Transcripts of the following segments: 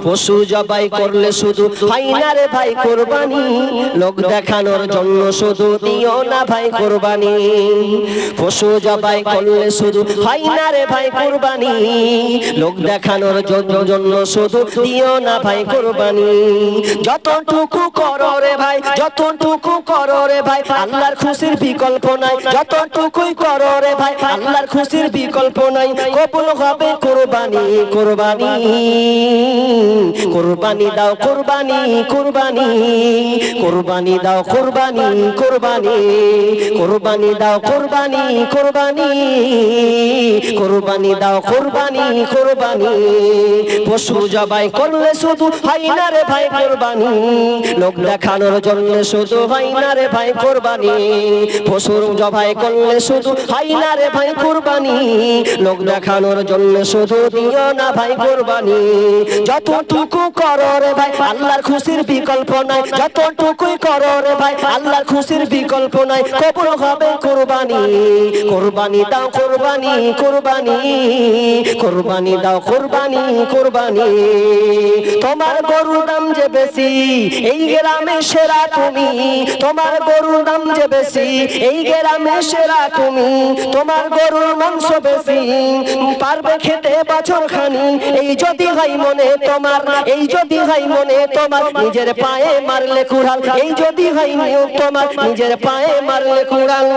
পশু জবাই করলে শুধু হয় না রে ভাই কুরবানি, লোক দেখানোর জন্য শুধু দিও না ভাই কুরবানি। পশু জবাই করলে শুধু হয় না রে ভাই কুরবানি, লোক দেখানোর জন্য শুধু দিও না ভাই কুরবানি। যতটুকু করো রে ভাই, যতটুকু করো রে ভাই, আল্লাহর খুশির বিকল্প নাই। যতটুকুই করো রে ভাই, আল্লাহর খুশির বিকল্প নাই। কবুল হবে কুরবানি, কুরবানি, কুরবানি দাও কুরবানি, কুরবানি, কুরবানি দাও কুরবানি, কুরবানি, কুরবানি দাও কুরবানি, কুরবানি, কুরবানি দাও কুরবানি, কুরবানি। পশু জবাই করলে শুধু হয় না রে ভাই কুরবানি, লোক দেখানোর জন্য শুধু হয় না রে ভাই কুরবানি। পশু জবাই করলে শুধু হয় না রে ভাই কুরবানি, লোক দেখানোর জন্য শুধু দিও না ভাই কুরবানি। যতটুকু করো রে ভাই, আল্লাহর খুশির বিকল্প নাই। যতটুকুই করো রে ভাই, আল্লাহর খুশির বিকল্প নাই। কবুল হবে কুরবানি, কুরবানি দাও কুরবানি, কুরবানি, কুরবানি দাও কুরবানি, কুরবানি। তোমার গরুর দাম যে বেশি, এই গ্রামে সেরা তুমি। তোমার গরুর দাম যে বেশি, এই গ্রামে সেরা তুমি। তোমার গরুর মাংস বেশি, পারবে খেতে বছর খানি। এই যদি হয় মনে তোমার, এই যদি হয় মনে তোমার, নিজের পায়ে মারলে কুড়াল। এই যদি হয় তোমার, নিজের পায়ে মারলে কুড়াল।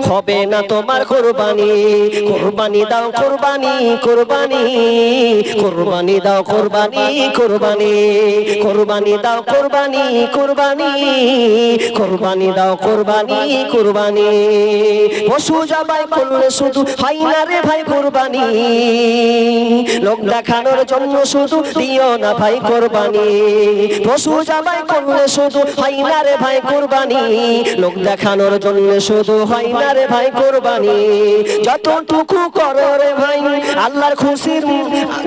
হবে না তোমার কুরবানি, কুরবানি দাও কুরবানি, কুরবানি, কুরবানি দাও কুরবানি, কুরবানি, কুরবানি দাও কুরবানি, কুরবানি, কুরবানি দাও কুরবানি, কুরবানি। পশু জবাই করলে শুধু হয় না রে ভাই কুরবানি, লোক দেখানোর জন্য শুধু দিও না ভাই কুরবানি। পশু জবাই করলে শুধু হয় না রে ভাই কুরবানি, লোক দেখানোর জন্য শুধু হয় না রে ভাই কুরবানি। যতটুকু করো রে ভাই, আল্লাহর খুশির,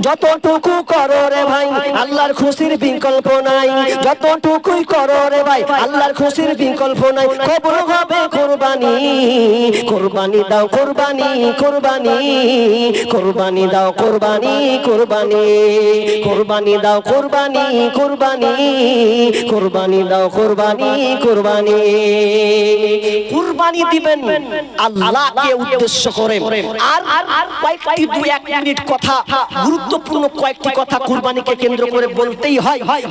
যতটুকু করো রে ভাই, আল্লাহর খুশির বিকল্প নাই। যতটুকুই করো রে ভাই, আল্লাহর খুশির বিকল্প নাই। কবুল হবে কুরবানি, কুরবানি দাও কুরবানি, কুরবানি, কুরবানি দাও কুরবানি, কুরবানি, কুরবানি দাও কুরবানি, কুরবানি, কুরবানি দাও কুরবানি, কুরবানি। কুরবানি দিবেন আল্লাহকে উদ্দেশ্য করে। আর কয়েকটি 2-1 মিনিট কথা, গুরুত্বপূর্ণ কয়েকটি কথা কুরবানিকে কেন্দ্র করে বলতেই হয়।